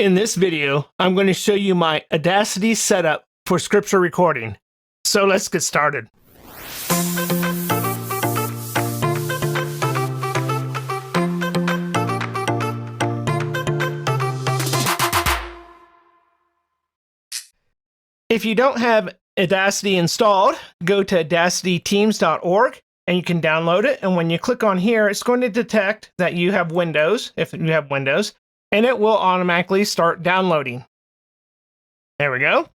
In this video, I'm going to show you my Audacity setup for scripture recording. So let's get started. If you don't have Audacity installed, go to audacityteams.org and you can download it. And when you click on here, it's going to detect that you have Windows, if you have Windows, and it will automatically start downloading. There we go.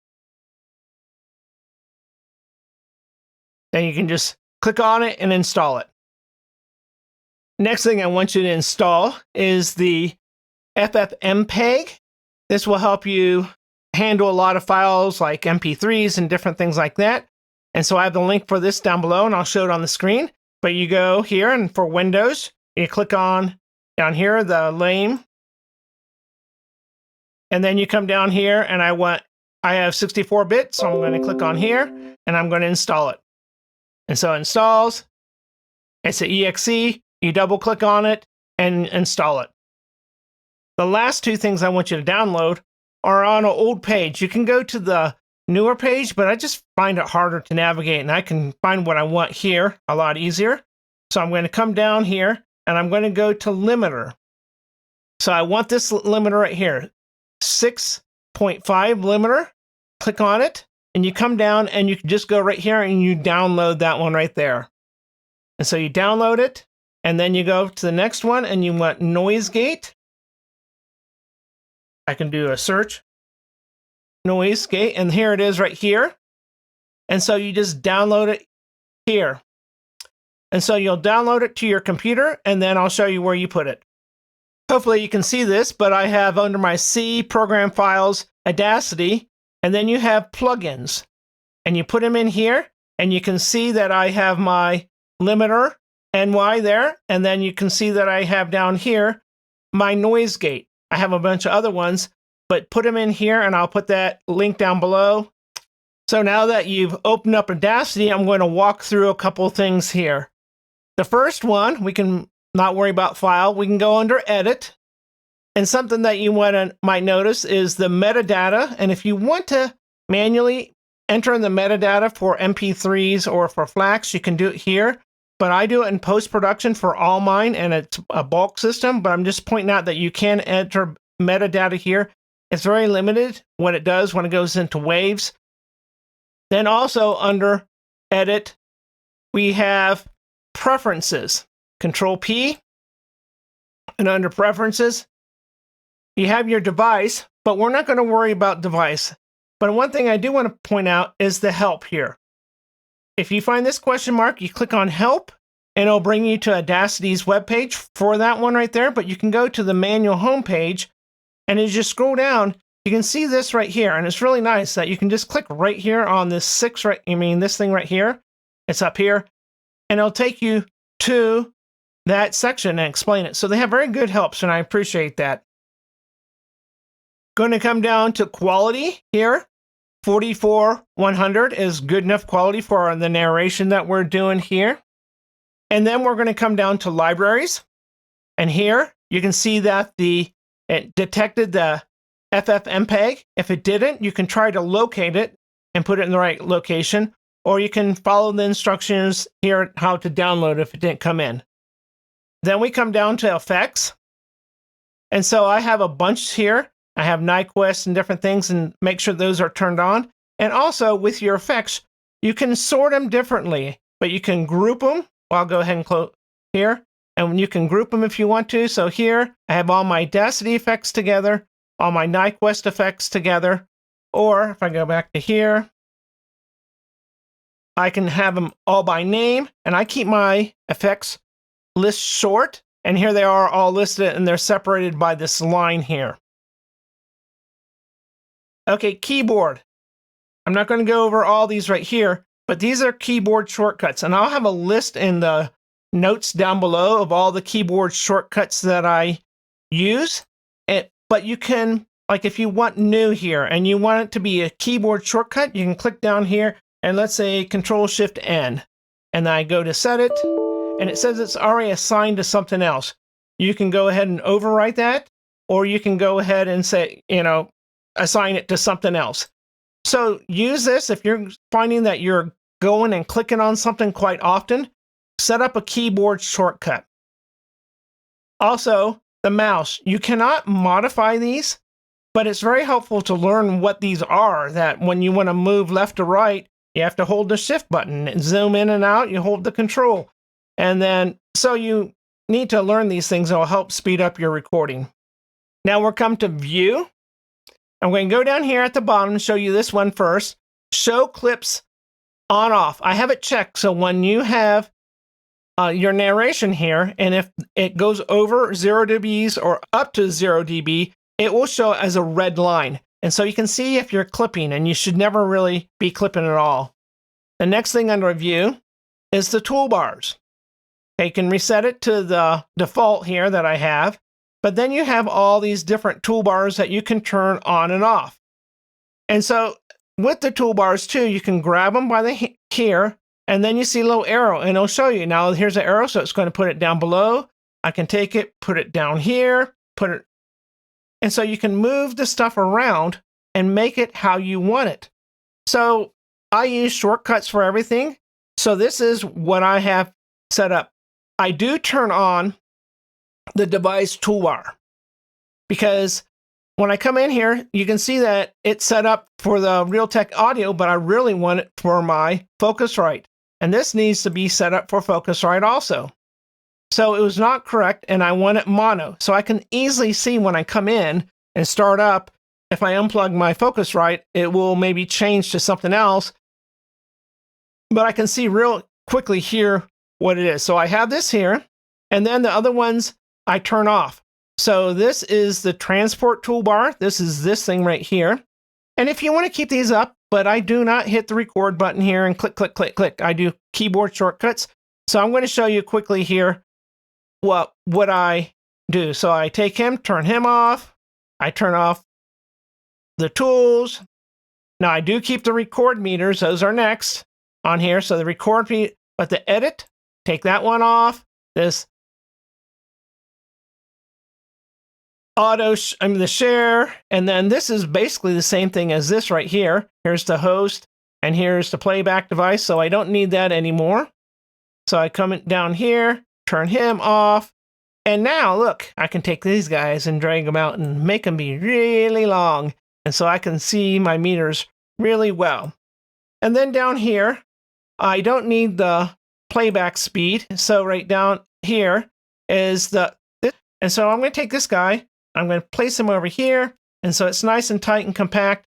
Then you can just click on it and install it. Next thing I want you to install is the FFmpeg. This will help you handle a lot of files like MP3s and different things like that. And so I have the link for this down below and I'll show it on the screen. But you go here and for Windows, you click on down here, the name. And then you come down here and I have 64-bit, so I'm going to click on here and I'm going to install it. And so it installs, it's an exe, you double click on it and install it. The last two things I want you to download are on an old page. You can go to the newer page, but I just find it harder to navigate and I can find what I want here a lot easier. So I'm going to come down here and I'm going to go to limiter. So I want this limiter right here. 6.5 limiter, click on it, and you come down and you can just go right here and you download that one right there. And so you download it, and then you go to the next one and you want noise gate. I can do a search, noise gate, and here it is right here. And so you just download it here. And so you'll download it to your computer, and then I'll show you where you put it. Hopefully you can see this, but I have under my C program files, Audacity, and then you have plugins. And you put them in here, and you can see that I have my limiter, NY there, and then you can see that I have down here my noise gate. I have a bunch of other ones, but put them in here, and I'll put that link down below. So now that you've opened up Audacity, I'm going to walk through a couple things here. The first one, we can not worry about file. We can go under edit. And something that you might notice is the metadata. And if you want to manually enter in the metadata for MP3s or for FLACs, you can do it here. But I do it in post-production for all mine, and it's a bulk system. But I'm just pointing out that you can enter metadata here. It's very limited what it does when it goes into waves. Then also under edit, we have preferences. Control P, and under preferences, you have your device, but we're not going to worry about device. But one thing I do want to point out is the help here. If you find this question mark, you click on help, and it'll bring you to Audacity's webpage for that one right there. But you can go to the manual homepage, and as you scroll down, you can see this right here. And it's really nice that you can just click right here on this this thing right here. It's up here, and it'll take you to that section and explain it. So they have very good helps, and I appreciate that. Going to come down to quality here. 44-100 is good enough quality for the narration that we're doing here. And then we're going to come down to libraries. And here you can see that it detected the FFmpeg. If it didn't, you can try to locate it and put it in the right location, or you can follow the instructions here how to download if it didn't come in. Then we come down to effects. And so I have a bunch here. I have Nyquist and different things, and make sure those are turned on. And also with your effects, you can sort them differently, but you can group them. Well, I'll go ahead and close here, and you can group them if you want to. So here I have all my Audacity effects together, all my Nyquist effects together. Or if I go back to here, I can have them all by name, and I keep my effects list short, and here they are all listed, and they're separated by this line here. Okay, keyboard. I'm not going to go over all these right here, but these are keyboard shortcuts, and I'll have a list in the notes down below of all the keyboard shortcuts that I use. But you can, like if you want new here and you want it to be a keyboard shortcut, you can click down here and let's say Control-Shift-N, and then I go to set it, and it says it's already assigned to something else. You can go ahead and overwrite that, or you can go ahead and say, assign it to something else. So use this if you're finding that you're going and clicking on something quite often. Set up a keyboard shortcut. Also, the mouse. You cannot modify these, but it's very helpful to learn what these are, that when you want to move left to right, you have to hold the shift button, and zoom in and out, you hold the control. And then, so you need to learn these things that will help speed up your recording. Now we'll come to View. I'm going to go down here at the bottom and show you this one first. Show clips on off. I have it checked, so when you have your narration here, and if it goes over 0 dBs or up to 0 dB, it will show as a red line. And so you can see if you're clipping, and you should never really be clipping at all. The next thing under View is the toolbars. Okay, you can reset it to the default here that I have, but then you have all these different toolbars that you can turn on and off. And so with the toolbars too, you can grab them by the here, and then you see a little arrow, and it'll show you. Now here's the arrow, so it's going to put it down below. I can take it, put it down here, put it. And so you can move the stuff around and make it how you want it. So I use shortcuts for everything. So this is what I have set up. I do turn on the device toolbar, because when I come in here, you can see that it's set up for the Realtek audio, but I really want it for my Focusrite. And this needs to be set up for Focusrite also. So it was not correct, and I want it mono. So I can easily see when I come in and start up, if I unplug my Focusrite, it will maybe change to something else. But I can see real quickly here what it is. So I have this here, and then the other ones I turn off. So this is the transport toolbar. This is this thing right here. And if you want to keep these up, but I do not hit the record button here and click, click, click, click. I do keyboard shortcuts. So I'm going to show you quickly here what I do. So I take him, turn him off. I turn off the tools. Now I do keep the record meters. Those are next on here. So the record meter, but the edit, take that one off. This the share, and then this is basically the same thing as this right here. Here's the host, and here's the playback device, so I don't need that anymore. So I come down here, turn him off, and now look, I can take these guys and drag them out and make them be really long, and so I can see my meters really well. And then down here, I don't need the playback speed, so right down here is and so I'm going to take this guy, I'm going to place him over here, and so it's nice and tight and compact.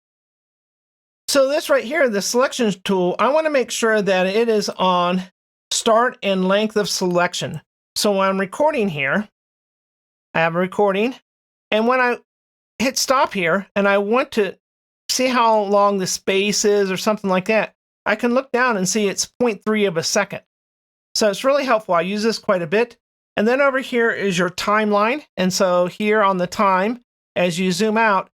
So this right here, the selection tool, I want to make sure that it is on start and length of selection. So when I'm recording here, I have a recording, and when I hit stop here, and I want to see how long the space is or something like that, I can look down and see it's 0.3 of a second. So it's really helpful. I use this quite a bit. And then over here is your timeline. And so here on the time, as you zoom out,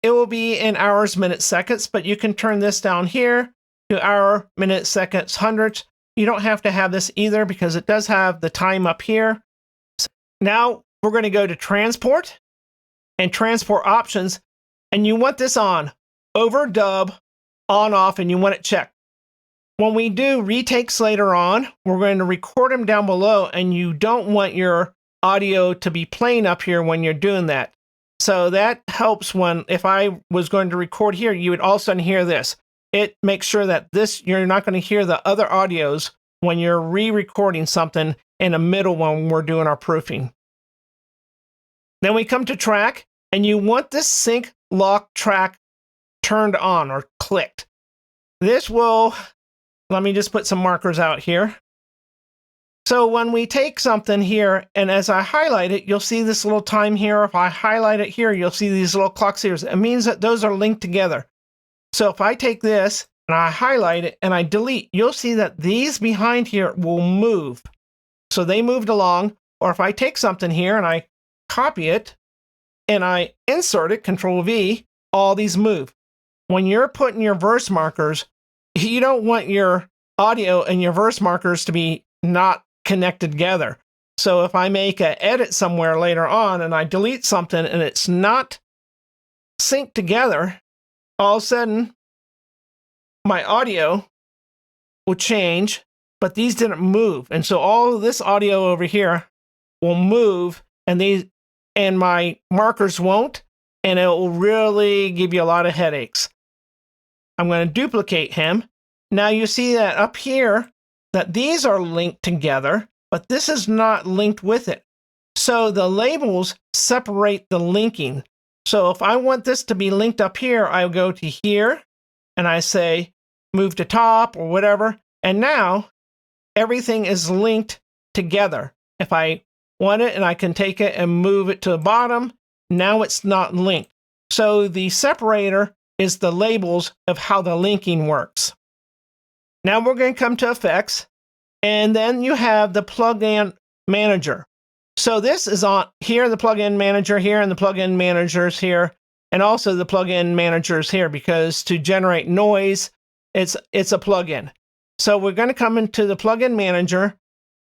it will be in hours, minutes, seconds, but you can turn this down here to hour, minutes, seconds, hundreds. You don't have to have this either because it does have the time up here. So now we're going to go to transport and transport options. And you want this on, overdub, on, off, and you want it checked. When we do retakes later on, we're going to record them down below, and you don't want your audio to be playing up here when you're doing that. So that helps when, if I was going to record here, you would all of a sudden hear this. It makes sure that you're not going to hear the other audios when you're re-recording something in the middle when we're doing our proofing. Then we come to track, and you want this sync lock track turned on or clicked. This will, let me just put some markers out here. So when we take something here, and as I highlight it, you'll see this little time here. If I highlight it here, you'll see these little clocks here. It means that those are linked together. So if I take this and I highlight it and I delete, you'll see that these behind here will move. So they moved along. Or if I take something here and I copy it and I insert it, Control V, all these move. When you're putting your verse markers, you don't want your audio and your verse markers to be not connected together. So if I make an edit somewhere later on and I delete something and it's not synced together, all of a sudden my audio will change, but these didn't move. And so all of this audio over here will move, and my markers won't, and it will really give you a lot of headaches. I'm going to duplicate him. Now you see that up here that these are linked together, but this is not linked with it. So the labels separate the linking. So if I want this to be linked up here, I go to here and I say move to top or whatever. And now everything is linked together. If I want it and I can take it and move it to the bottom, now it's not linked. So the separator is the labels of how the linking works. Now we're going to come to effects, and then you have the plugin manager. So this is on here, the plugin manager here, and the plugin managers here, and also the plugin managers here, because to generate noise, it's a plugin. So we're going to come into the plugin manager,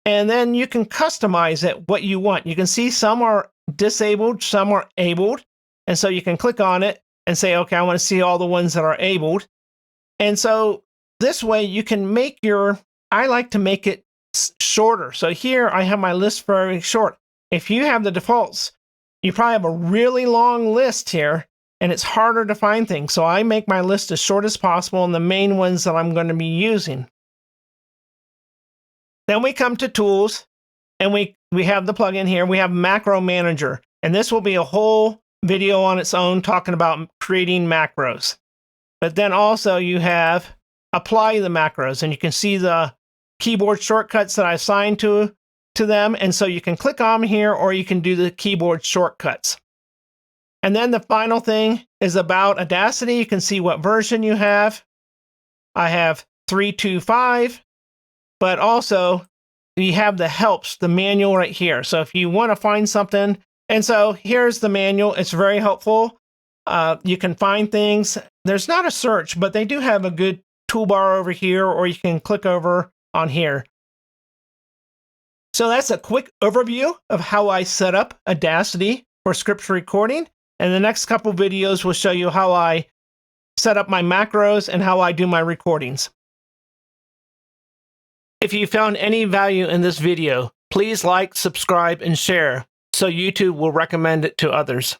and then you can customize it what you want. You can see some are disabled, some are abled, and so you can click on it and say, okay, I want to see all the ones that are abled. And so this way you can make I like to make it shorter. So here I have my list very short. If you have the defaults, you probably have a really long list here, and it's harder to find things. So I make my list as short as possible and the main ones that I'm going to be using. Then we come to tools, and we have the plugin here. We have macro manager, and this will be a whole video on its own talking about creating macros. But then also you have apply the macros, and you can see the keyboard shortcuts that I assigned to them. And so you can click on here, or you can do the keyboard shortcuts. And then the final thing is about Audacity. You can see what version you have. I have 3.2.5, but also you have the helps, the manual right here. So if you want to find something, and so here's the manual. It's very helpful. You can find things. There's not a search, but they do have a good toolbar over here, or you can click over on here. So that's a quick overview of how I set up Audacity for scripts recording. And the next couple videos will show you how I set up my macros and how I do my recordings. If you found any value in this video, please like, subscribe, and share so YouTube will recommend it to others.